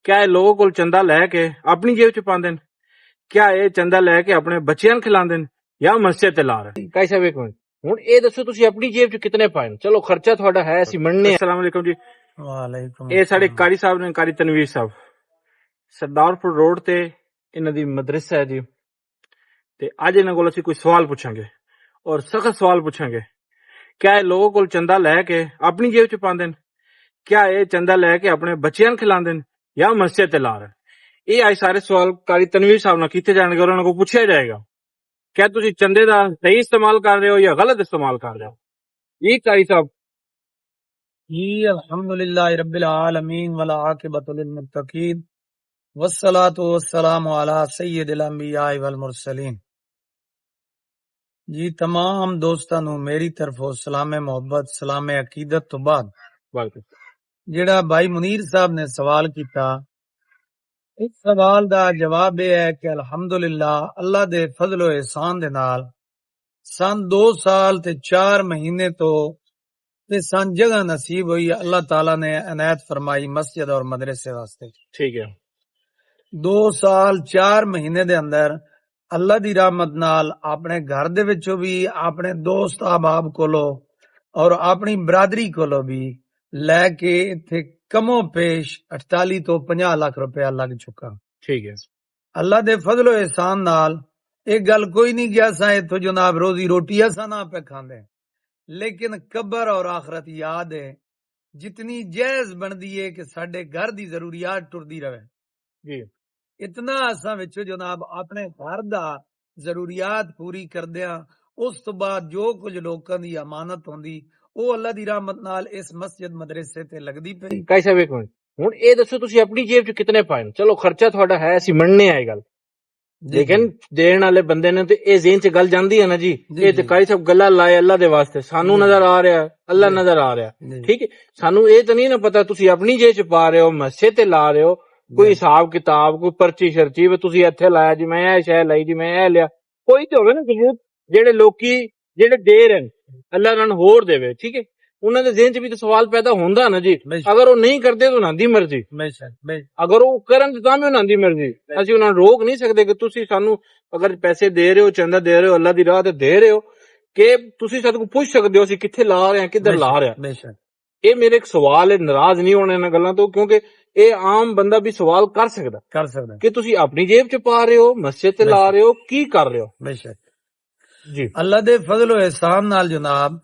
क्या ਇਹ ਲੋਕਾਂ ਕੋਲ ਚੰਦਾ ਲੈ ਕੇ ਆਪਣੀ ਜੇਬ ਚ ਪਾਉਂਦੇ ਨੇ? क्या ਇਹ ਚੰਦਾ ਲੈ ਕੇ ਆਪਣੇ ਬੱਚਿਆਂ ਨੂੰ ਖਿਲਾਉਂਦੇ ਨੇ ਜਾਂ ਮਸਜਿਦ ਤੇ ਲਾ ਰਹੇ? ਕਾਈ ਸਾਹਿਬ ਇੱਕ ਮਿੰਟ, ਹੁਣ ਇਹ ਦੱਸੋ ਤੁਸੀਂ ਆਪਣੀ ਜੇਬ ਚ ਕਿਤਨੇ ਪਾਏ ਨੇ? ਚਲੋ ਖਰਚਾ ਤੁਹਾਡਾ ਹੈ, ਅਸੀਂ ਮੰਨਨੇ। अस्सलाम वालेकुम जी। ਵਾਲੇਕੁਮ ਇਹ ਸਾਡੇ ਕਾਰੀ ਸਾਹਿਬ ਨੇ, ਕਾਰੀ ਤਨਵੀਰ ਸਾਹਿਬ, ਸਰਦਾਰਪੁਰ ਰੋਡ ਤੇ ਇਹਨਾਂ ਦੀ ਮਦਰਸਾ ਹੈ ਜੀ। ਤੇ ਅੱਜ ਇਹਨਾਂ ਕੋਲ ਅਸੀਂ ਕੋਈ ਸਵਾਲ ਪੁੱਛਾਂਗੇ ਔਰ ਸਖਤ ਸਵਾਲ ਪੁੱਛਾਂਗੇ। क्या ਇਹ ਲੋਕਾਂ ਕੋਲ ਚੰਦਾ ਲੈ ਕੇ ਆਪਣੀ ਜੇਬ ਚ ਪਾਉਂਦੇ ਨੇ? क्या ਇਹ ਚੰਦਾ ਲੈ ਕੇ ਆਪਣੇ ਬੱਚਿਆਂ ਨੂੰ ਖਿਲਾਉਂਦੇ ਨੇ ਜਾਂ ਮਸਜਿਦ ਤੇ ਲਾ ਰਹੇ? ਇਹ ਅੱਜ ਸਾਰੇ ਸਵਾਲ ਕਾਰੀ ਤਨਵੀਰ ਸਾਹਿਬ ਨਾਲ ਕੀਤੇ ਜਾਣਗੇ ਔਰ ਉਹਨਾਂ ਕੋਲ ਪੁੱਛਿਆ ਜਾਏਗਾ क्या ਤੁਸੀਂ ਚੰਦੇ ਦਾ ਸਹੀ ਇਸਤੇਮਾਲ ਕਰ ਰਹੇ ਹੋ ਜਾਂ ਗਲਤ ਇਸਤੇਮਾਲ ਕਰ ਰਹੇ ਹੋ? ਇਹ ਕਾਰੀ ਸਾਹਿਬ। जी अल्हम्दुलिल्लाह रब्बिल आलमीन वल आकिबतु लिल मुत्तकीन वस्सलातु वस्सलामु अला सय्यिदिल अंबिया वल मुरसलीन। जी तमाम दोस्तां नू मेरी तरफों सलाम मोहब्बत सलाम अकीदत तो बाद जेड़ा भाई मुनीर साहब ने सवाल किया, इस सवाल दा जवाब यह है कि अल्हम्दुलिल्लाह अल्लाह दे फजल व एहसान दे नाल सन 2 साल ते 4 महीने तो ते सन जगह नसीब हुई, अल्लाह ताला ने इनायत फरमाई मस्जिद और मदरसे वास्ते। ठीक है। 2 साल 4 महीने दे अंदर अल्लाह दी रहमत नाल अपने घर दे विचों भी, अपने दोस्त अहबाब कोलो और अपनी बरादरी कोलो भी लैके इत्थे कमो पेश 48 तो 50 लाख रुपया लग चुका। ठीक है। अल्लाह दे फजलो एहसान नाल एक गल कोई नहीं गया सा इत्थों जनाब रोजी रोटी असा ना पे खांदे, लेकिन कब्र और आखरत याद है जितनी जायज बनदी है कि साडे घर दी जरूरियात टुरदी रहे जी। इतना असा विचों जनाब अपने घर दा जरूरियात पूरी करदियां उस तो बाद जो कुछ लोकां दी अमानत होंदी ਉਹ ਅੱਲਾ ਦੀ ਰਹਿਮਤ ਨਾਲ ਇਸ ਮਸਜਿਦ ਮਦਰਸੇ ਤੇ ਲੱਗਦੀ ਪਈ। ਕਾਈ ਸਾਹਿਬ ਇੱਕ ਮਿੰਟ, ਹੁਣ ਇਹ ਦੱਸੋ ਤੁਸੀਂ ਆਪਣੀ ਜੇਬ ਚ ਕਿਤਨੇ ਪਾਏ ਨੇ? ਚਲੋ ਖਰਚਾ ਤੁਹਾਡਾ ਹੈ, ਅਸੀਂ ਮੰਨਨੇ ਆ ਇਹ ਗੱਲ, ਲੇਕਿਨ ਦੇਣ ਵਾਲੇ ਬੰਦੇ ਨੇ ਤੇ ਇਹ ਜ਼ੇਨ ਚ ਗੱਲ ਜਾਂਦੀ ਹੈ ਨਾ ਜੀ। ਇਹ ਤੇ ਕਾਈ ਸਾਹਿਬ ਗੱਲਾਂ ਲਾਏ ਅੱਲਾ ਦੇ ਵਾਸਤੇ, ਸਾਨੂੰ ਨਜ਼ਰ ਆ ਰਿਹਾ, ਅੱਲਾ ਨਜ਼ਰ ਆ ਰਿਹਾ, ਠੀਕ ਹੈ। ਸਾਨੂੰ ਇਹ ਤਾਂ ਨਹੀਂ ਨਾ ਪਤਾ ਤੁਸੀਂ ਆਪਣੀ ਜੇਬ ਚ ਪਾ ਰਹੇ ਹੋ, ਮਸਜਿਦ ਤੇ ਲਾ ਰਹੇ ਹੋ, ਕੋਈ ਹਿਸਾਬ ਕਿਤਾਬ, ਕੋਈ ਪਰਚੀ ਸ਼ਰਚੀ ਵੀ ਤੁਸੀਂ ਇੱਥੇ ਲਾਇਆ ਜੀ, ਮੈਂ ਇਹ ਸ਼ੈ ਲਈ ਜੀ, ਮੈਂ ਇਹ ਲਿਆ, ਕੋਈ ਤੇ ਹੋਵੇ ਨਾ ਸਬੂਤ। ਜਿਹੜੇ ਲੋਕੀ ਜਿਹੜੇ ਦੇ ਰਹੇ ਨੇ ਅੱਲਾ ਉਹਨਾਂ ਨੂੰ ਹੋਰ ਦੇਵੇ, ਠੀਕ ਹੈ। ਉਹਨਾਂ ਦੇ ਜ਼ਿਹਨ ਚ ਵੀ ਤਾਂ ਸਵਾਲ ਪੈਦਾ ਹੁੰਦਾ ਨਾ ਜੀ। ਅਗਰ ਉਹ ਨਹੀਂ ਕਰਦੇ ਤਾਂ ਉਹਨਾਂ ਦੀ ਮਰਜ਼ੀ, ਅਗਰ ਉਹ ਕਰਨ ਤਾਂ ਵੀ ਉਹਨਾਂ ਦੀ ਮਰਜ਼ੀ। ਅਸੀਂ ਉਹਨਾਂ ਨੂੰ ਰੋਕ ਨਹੀਂ ਸਕਦੇ ਕਿ ਤੁਸੀਂ ਸਾਨੂੰ ਅਗਰ ਪੈਸੇ ਦੇ ਰਹੇ ਹੋ, ਚੰਦਾ ਦੇ ਰਹੇ ਹੋ, ਅੱਲਾ ਦੀ ਰਾਹ ਤੇ ਦੇ ਰਹੇ ਹੋ, ਕਿ ਤੁਸੀਂ ਸਾਡੇ ਕੋਲ ਪੁੱਛ ਸਕਦੇ ਹੋ ਅਸੀਂ ਕਿੱਥੇ ਲਾ ਰਹੇ ਹਾਂ, ਕਿੱਧਰ ਲਾ ਰਹੇ ਹਾਂ। ਇਹ ਮੇਰੇ ਇੱਕ ਸਵਾਲ ਹੈ, ਨਾਰਾਜ਼ ਨਹੀਂ ਹੋਣਾ ਇਹਨਾਂ ਗੱਲਾਂ ਤੋਂ, ਕਿਉਂਕਿ ਇਹ ਆਮ ਬੰਦਾ ਵੀ ਸਵਾਲ ਕਰ ਸਕਦਾ ਕਿ ਤੁਸੀਂ ਆਪਣੀ ਜੇਬ ਚ ਪਾ ਰਹੇ ਹੋ, ਮਸਜਿਦ ਤੇ ਲਾ ਰਹੇ ਹੋ, ਕੀ ਕਰ ਰਹੇ ਹੋ जी। अल्लाह दे फजल व एहसान नाल जनाब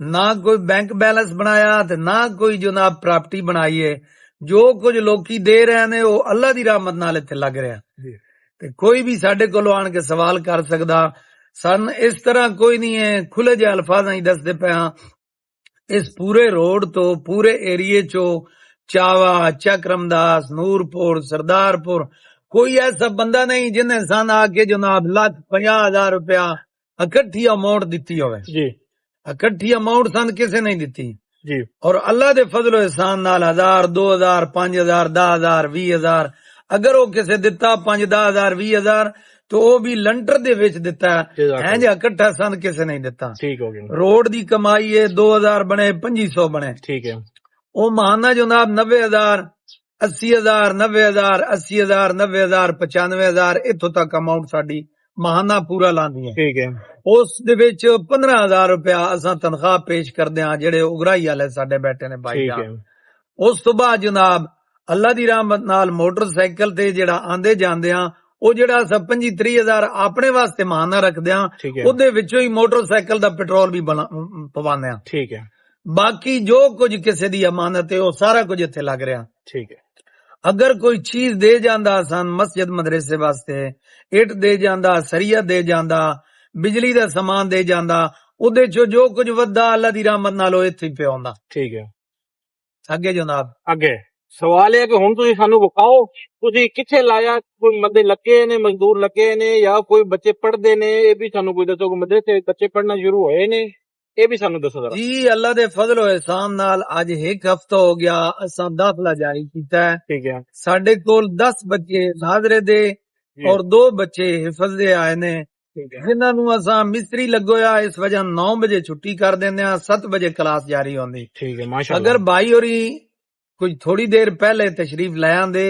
ना कोई बैंक बैलेंस बनाया ते ना कोई जनाब प्रॉपर्टी बनाई है। जो कुछ लोकी दे रहे ने वो अल्लाह दी रहमत नाल इत्थे लग रहा ते कोई भी साडे कोलों आण के सवाल कर सकदा। सन इस तरह कोई नहीं है, खुले जे अल्फाजां ही दसदे पे हां। इस पूरे रोड तो पूरे एरिए चो चावा, चकरमदास, नूरपुर, सरदारपुर कोई ऐसा बंदा नहीं जिन्हें सन आके जनाब 1,50,000 रुपया इकट्ठी अमाउंट दिती होवे जी। इकट्ठी अमाउंट सन किसे नहीं दिती जी। और अल्लाह दे फजल एहसान नाल 1,000, 2,000, 5,000, 10,000, 20,000 अगर वो किसे दिता 5, 10,000, 20,000 तो वो भी लंटर दे विच दिता है जी, इकट्ठा सन किसे नहीं दिता। ठीक हो गया। रोड दी कमाई है 2,000 बने 2,500 बने, ठीक है। वो महाना जनाब 90,000, 80,000, 90,000, 80,000, 90,000, 95,000 इत्थों तक अमाउंट साडी महाना पूरा लांदी है, ठीक है। उस दे विच 15,000 रुपया असां तनख्वाह पेश करदे हां जेड़े उगराई वाले साडे बैठे ने भाई जान। उस तो बाद जनाब अल्लाह दी रहमत नाल मोटरसाइकिल ते जेड़ा आंदे जांदे हां ओ जेड़ा असां 25-30,000 अपने वास्ते महाना रखदे हां, ओदे विचों ही मोटरसाइकिल दा पेट्रोल भी पवांदे हां, ठीक है। बाकी जो कुछ किसे दी अमानत है वो सारा कुछ इत्थे लग रहा, ठीक है। अगर कोई चीज दे जांदा सन मस्जिद मदरसे वास्ते, इट दे जांदा, सरिया दे जांदा, बिजली दा सामान दे जांदा, उदे चो जो कुछ वद्दा अल्लाह दी रहमत नाल इत्थे पे आउंदा, ठीक है। अगे जनाब अगे सवाल है कि हुण तुसीं सानू विखाओ तुसीं किथे लाया, कोई बंदे लगे ने, मजदूर लगे ने या कोई बच्चे पढ़दे ने, ये भी सानू कोई दसो। मदरसे बच्चे पढ़ना शुरू होए ने, ये भी सानू दसो जरा जी। अल्लाह दे फजल व एहसान नाल अज 1 हफ्ता हो गया असां दाखला जारी कीता है, ठीक है। साडे कोल 10 बच्चे नाज़रे दे और 2 बच्चे हिफज दे आए ने, जिन्हां नू असां मिस्त्री लगोया इस वजह 9 बजे छुट्टी कर देंदे हां, 7 बजे क्लास जारी होंदी, ठीक है। माशाअल्लाह अगर भाई होरी कुछ थोड़ी देर पहले तशरीफ ले आंदे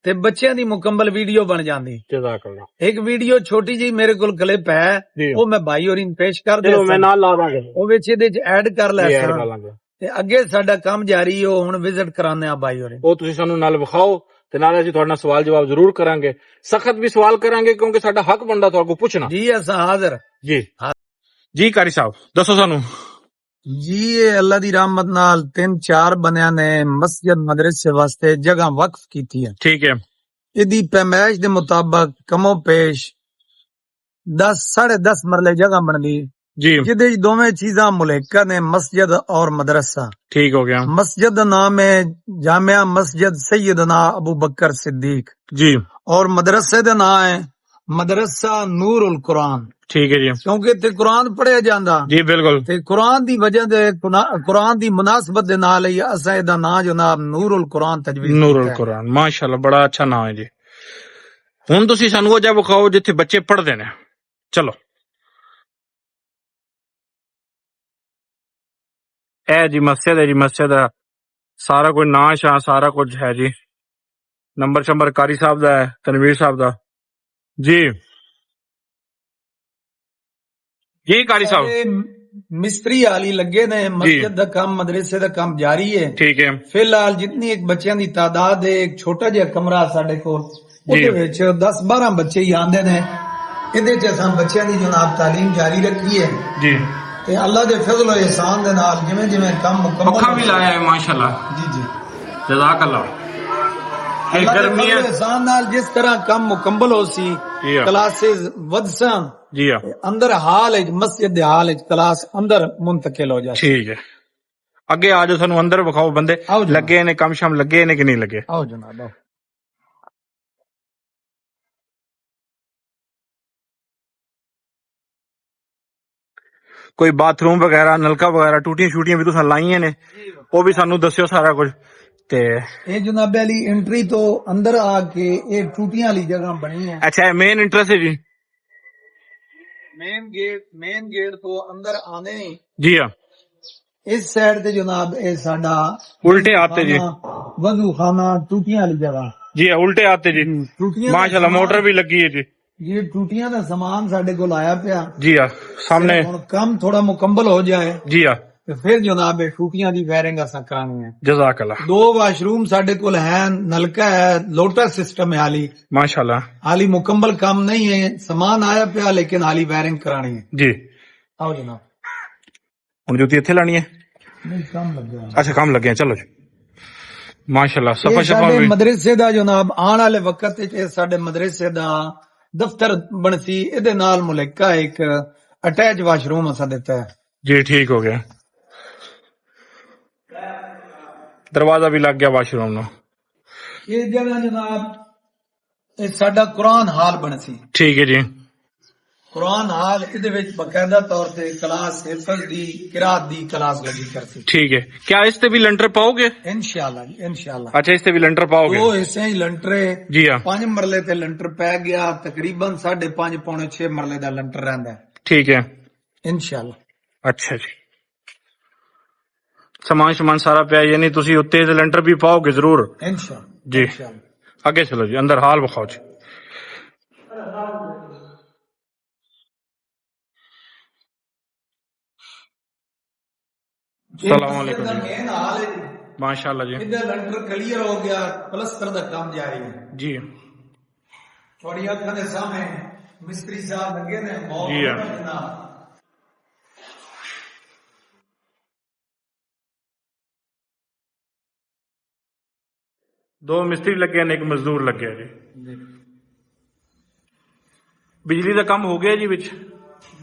ਤੇ ਬੱਚਿਆਂ ਦੀ ਮੁਕੰਮਲ ਵੀਡੀਓ ਬਣ ਜਾਂਦੀ। ਜਜ਼ਾਕੱਲਾ। ਇੱਕ ਵੀਡੀਓ ਛੋਟੀ ਜੀ ਮੇਰੇ ਕੋਲ ਕਲਿੱਪ ਹੈ, ਉਹ ਮੈਂ ਭਾਈ ਹੋਰੀ ਨੂੰ ਪੇਸ਼ ਕਰ ਦਿਆਂ। ਚਲੋ ਮੈਂ ਨਾਲ ਲਾ ਦਾਂਗੇ, ਉਹ ਵਿੱਚ ਇਹਦੇ ਚ ਐਡ ਕਰ ਲੈ ਐਡ ਕਰ ਲਾਂਗੇ। ਤੇ ਅੱਗੇ ਸਾਡਾ ਕੰਮ ਜਾਰੀ ਹੋ, ਹੁਣ ਵਿਜ਼ਿਟ ਕਰਾਉਂਦੇ ਆ ਭਾਈ ਹੋਰੀ, ਉਹ ਤੁਸੀਂ ਸਾਨੂੰ ਨਾਲ ਵਿਖਾਓ ਤੇ ਨਾਲ ਅਸੀਂ ਤੁਹਾਡੇ ਨਾਲ ਸਵਾਲ ਜਵਾਬ ਜ਼ਰੂਰ ਕਰਾਂਗੇ, ਸਖਤ ਵੀ ਸਵਾਲ ਕਰਾਂਗੇ ਕਿਉਂਕਿ ਸਾਡਾ ਹੱਕ ਬਣਦਾ ਤੁਹਾਡੇ ਕੋਲ ਪੁੱਛਣਾ। ਜੀ ਅਸਾਂ ਹਾਜ਼ਰ ਜੀ ਜੀ ਕਾਰੀ ਸਾਹਿਬ ਦੱਸੋ ਸਾਨੂੰ। ਜੀ ਇਹ ਅੱਲਾ ਦੀ ਰਹਿਮਤ ਨਾਲ 3-4 ਬੰਦਿਆਂ ਨੇ ਮਸਜਿਦ ਮਦਰਸੇ ਵਾਸਤੇ ਜਗ੍ਹਾ ਵਕਫ ਕੀਤੀ ਹੈ। ਠੀਕ ਹੈ। ਇਹਦੀ ਪੈਮਾਇਸ਼ ਦੇ ਮੁਤਾਬਕ ਕਮੋ ਪੇਸ਼ 10-10.5 ਮਰਲੇ ਜਗ੍ਹਾ ਬਣਦੀ ਜੀ, ਜਿਹਦੇ ਦੋਵੇਂ ਚੀਜ਼ਾਂ ਮੁਲਹਿਕਾ ਨੇ, ਮਸਜਿਦ और मदरसा। ठीक हो गया। मस्जिद का नाम है जामिया मस्जिद सैयदना अबू बकर सिद्दीक जी, और मदरसे का नाम है मदरसा नूरुल कुरान। ठीक है जी, क्योंकि इत्थे कुरान पढ़िया जांदा जी बिल्कुल, ते कुरान दी वजह दे कुरान दी मुनासबत दे नाल ही असां इहदा नाम जनाब नूरुल कुरान तजवीज़ नूरुल कुरान, माशाल्लाह बड़ा अच्छा नाम है जी। हुण तुसीं सानू ओ जगह विखाओ जिथे बच्चे पढ़दे ने, चलो। ए जी मस्जिद है जी, मस्जिद है, सारा कुछ नां शां सारा कुछ है जी। नंबर शंबर कारी साहब दा है, तनवीर साहब दा जी। जी कारी साहब, मिस्त्री हाली लगे ने, मस्जिद दा काम मदरसे दा काम जारी है। ठीक है। फिलहाल जितनी एक बच्चों की तादाद है, एक छोटा जिहा कमरा साडे कोल, ਉਹਦੇ ਵਿੱਚ 10-12 ਬੱਚੇ ਹੀ ਆਂਦੇ ਨੇ। ਇਹਦੇ ਚ ਅਸਾਂ ਬੱਚਿਆਂ ਦੀ ਜਨਾਬ ਤਾਲੀਮ ਜਾਰੀ ਰੱਖੀ ਹੈ ਜੀ, ਤੇ ਅੱਲਾ ਦੇ ਫਜ਼ਲ ਤੇ ihsan ਦੇ ਨਾਲ ਜਿਵੇਂ ਜਿਵੇਂ ਕੰਮ ਮੁਕੰਮਲ ਪੱਖਾ ਵੀ ਲਾਇਆ ਹੈ ਮਾਸ਼ਾਅੱਲਾ। ਜੀ ਜੀ, ਜਜ਼ਾਕ ਅੱਲਾ। ਇਹ ਗਰਮੀਆਂ ਦੇ ihsan ਨਾਲ ਜਿਸ ਤਰ੍ਹਾਂ ਕੰਮ ਮੁਕੰਮਲ ਹੋ ਸੀ, ਕਲਾਸਿਸ ਵਧਸਾਂ ਜੀ ਆ, ਅੰਦਰ ਹਾਲ ਹੈ ਮਸਜਿਦ ਦੇ ਹਾਲ ਹੈ ਕਲਾਸ ਅੰਦਰ ਮੁੰਤਕਿਲ ਹੋ ਜਾਏ। ਠੀਕ ਹੈ। ਅੱਗੇ ਆ ਜਾਓ, ਸਾਨੂੰ ਅੰਦਰ ਵਿਖਾਓ ਬੰਦੇ ਲੱਗੇ ਨੇ, ਕੰਮ ਸ਼ਾਮ ਲੱਗੇ ਨੇ ਕਿ ਨਹੀਂ ਲੱਗੇ। ਆਓ ਜਨਾਬ ਆਓ। कोई बाथरूम वगैरह नलका वगैरह टूटियां शूटियां भी तुसां लाइयां ने, वो भी सानू दस्सियो सारा कुछ। ते ये जनाब अली एंट्री तो अंदर आके एक टूटियां वाली जगह बनी है। अच्छा, मेन इंट्रेंस है जी, मेन गेट तो अंदर आने जी हाँ। इस साइड ते जनाब ये साडा उल्टे आते जी, वजू खाना टूटियां वाली जगह जी हाँ, उल्टे आते जी, माशाल्लाह मोटर भी लगी है जी। ये टूटियां दा सामान साडे कोल आया पिया जी हाँ, सामने काम थोड़ा मुकम्मल हो जाए जी हाँ, तो फिर जनाब टूटियां दी वायरिंग असां करानी है। जज़ाकल्लाह। 2 वाशरूम साडे कोल है, नलका है, लोटस सिस्टम है हाली माशाल्लाह, हाली मुकम्मल काम नहीं है, सामान आया पिया लेकिन हाली वायरिंग करानी है जी। आओ जनाब, हुण जुत्ती इत्थे लानी है। नहीं काम लग गया। अच्छा, काम लगे, चलो जी माशाल्लाह। सफा शफा साडे भी मदरसे दा जनाब आने वाले वक्त विच साडे मदरसे दा दफ्तर बनसी, इहदे नाल मुलक्का एक अटैच वाशरूम असां दिता है जी। ठीक हो गया, दरवाजा भी लग गया वाशरूम नो। ये जगह जनाब ये साडा कुरान हाल बनसी। ठीक है जी, कुरान हाल इहदे विच बकायदा तौर ते क्लास हिफ्ज दी किरात दी क्लास लगी करसी। ठीक है। क्या इस पे भी लंटर पाओगे? इंशाल्लाह इंशाल्लाह। अच्छा, इस पे भी लंटर पाओगे? 2 हिस्से ही लंटरे जी हाँ। 5 मरले ते लंटर पै गया, तकरीबन 5.5 पौने 6 मरले दा लंटर रहंदा है। ठीक है इंशाल्लाह। अच्छा जी, सामान सामान सारा पिया, यानी तुसी उत्ते ते लंटर भी पाओगे जरूर इंशाल्लाह जी। इंशाल्लाह। आगे चलो जी, अंदर हाल बखाओ जी। सलाम अलैकुम जी, माशाल्लाह जी। इधर लंटर क्लियर हो गया, प्लस्तर दा काम जारी है जी। थोड़ी अखां दे सामने मिस्त्री साहब लगे ने जी हाँ। जनाब। दो मिस्त्री लगे ने, एक मजदूर लगे जी। बिजली का काम हो गया जी विच?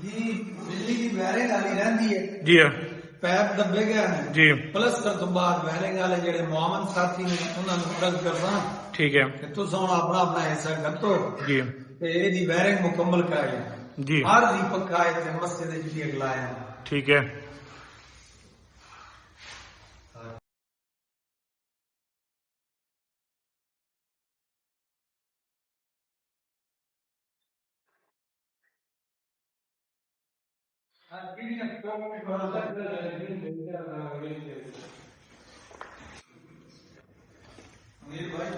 जी बिजली की वायरिंग हाली रहंदी है जी हाँ। पैप दबे गए हैं जी, प्लस्तर तो बाद वायरिंग वाले जेडे मुआवन साथी ने उन्हां नूं अर्ज करदा ठीक है कि तुसीं हुण अपना अपना हिस्सा कट्टो जी ते इहदी वायरिंग मुकम्मल कराई जी। हर दी पक्का इत्थे मस्जिद विच भी अगलाया। ठीक है।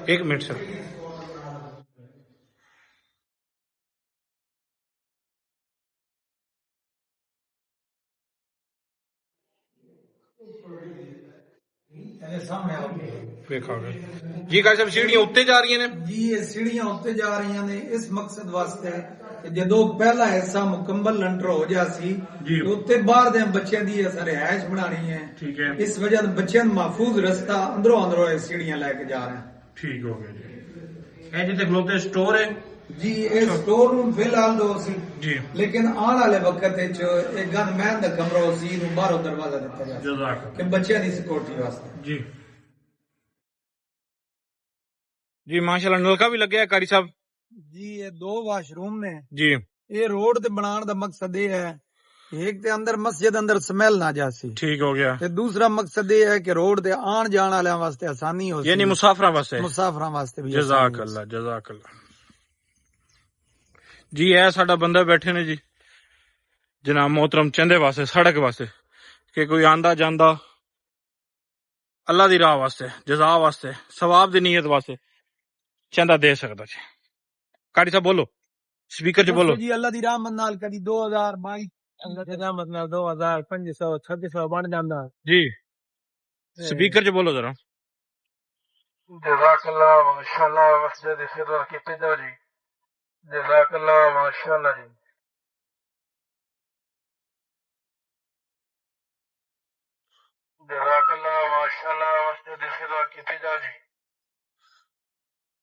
एक मिनट सर। ਇਹਦੇ ਸਾਹਮਣੇ ਆਓਗੇ ਵੇਖਾਂਗੇ ਜੀ ਕਾਜੀ ਸਾਹਿਬ ਸੀੜੀਆਂ ਉੱਤੇ ਜਾ ਰਹੀਆਂ ਨੇ ਜੀ। ਇਹ ਸੀੜੀਆਂ ਉੱਤੇ ਜਾ ਰਹੀਆਂ ਨੇ ਇਸ ਮਕਸਦ ਵਾਸਤੇ ਕਿ ਜਦੋਂ ਪਹਿਲਾ ਹਿੱਸਾ ਮੁਕੰਮਲ ਲੰਟਰ ਹੋ ਜਾ ਸੀ ਜੀ। ਤੇ ਉੱਤੇ ਬਾਹਰ ਦੇ ਬੱਚਿਆਂ ਦੀ ਅਸਾਂ ਰਿਹਾਇਸ਼ ਬਣਾਣੀ ਹੈ। ਠੀਕ ਹੈ, ਇਸ ਵਜ੍ਹਾ ਨਾਲ ਬੱਚਿਆਂ ਨੂੰ ਮਹਿਫੂਜ਼ ਰਸਤਾ ਅੰਦਰੋਂ ਇਹ ਸੀੜੀਆਂ ਲੈ ਕੇ ਜਾ ਰਹੇ ਹਾਂ। ਠੀਕ ਹੋ ਗਿਆ ਜੀ। ਇਹ ਜਿੱਥੇ ਖਲੋਤੇ ਸਟੋਰ ਹੈ ਜੀ। ਇਹ ਸਟੋਰ ਰੂਮ ਫਿਲਹਾਲ ਦੋ ਸੀ ਜੀ, ਲੇਕਿਨ ਆਉਣ ਵਾਲੇ ਵਕਤ ਵਿੱਚ ਇੱਕ ਗਨਮੈਨ ਦਾ ਕਮਰਾ ਸੀ ਨੂੰ ਬਾਹਰੋਂ ਦਰਵਾਜ਼ਾ ਦਿੱਤਾ ਜਾ ਜਜ਼ਾਕ ਕਿ ਬੱਚਿਆਂ ਦੀ ਸਿਕਿਉਰਿਟੀ ਵਾਸਤੇ। ਜੀ ਜੀ ਮਾਸ਼ਾਅੱਲਾ। ਨਲਕਾ ਵੀ ਲੱਗਿਆ ਕਾਰੀ ਸਾਹਿਬ ਜੀ। ਇਹ ਦੋ ਵਾਸ਼ਰੂਮ ਨੇ ਜੀ। ਇਹ ਰੋਡ ਤੇ ਬਣਾਉਣ ਦਾ ਮਕਸਦ ਇਹ ਹੈ ਇੱਕ ਤੇ ਅੰਦਰ ਮਸਜਿਦ ਅੰਦਰ ਸਮੈਲ ਨਾ ਜਾਸੀ ਠੀਕ ਹੋ ਗਿਆ, ਤੇ ਦੂਸਰਾ ਮਕਸਦ ਇਹ ਹੈ ਕਿ ਰੋਡ ਤੇ ਆਉਣ ਜਾਣ ਵਾਲਿਆਂ ਵਾਸਤੇ ਆਸਾਨੀ ਹੋ ਯਾਨੀ ਮੁਸਾਫਰਾਂ ਵਾਸਤੇ ਮੁਸਾਫਰਾਂ ਵਾਸਤੇ ਵੀ ਜਜ਼ਾਕ ਅੱਲਾ ਜਜ਼ਾਕ ਅੱਲਾ ਜੀ। ਇਹ ਸਾਡਾ ਬੰਦਾ ਬੈਠੇ ਨੇ ਜੀ ਜਨਾਬ मोहतरम चंदे वास्ते सड़क वास्ते कि कोई आंदा जांदा अल्लाह दी राह वास्ते जजा वास्ते सवाब दी नीयत वास्ते चंदा दे सकदा जी। कारी साहब बोलो स्पीकर च बोलो जी। अल्लाह दी रहमत नाल कदी 2022 अल्लाह दी रहमत नाल 2500 2600 बन जांदा जी। स्पीकर च बोलो जरा। जज़ाकल्लाह माशाअल्लाह मस्जिद खिदमत कीती जाओ जी। जज़ाकल्लाह माशाअल्लाह जी। जज़ाकल्लाह माशाअल्लाह मस्जिद खिदमत कीती जाओ जी।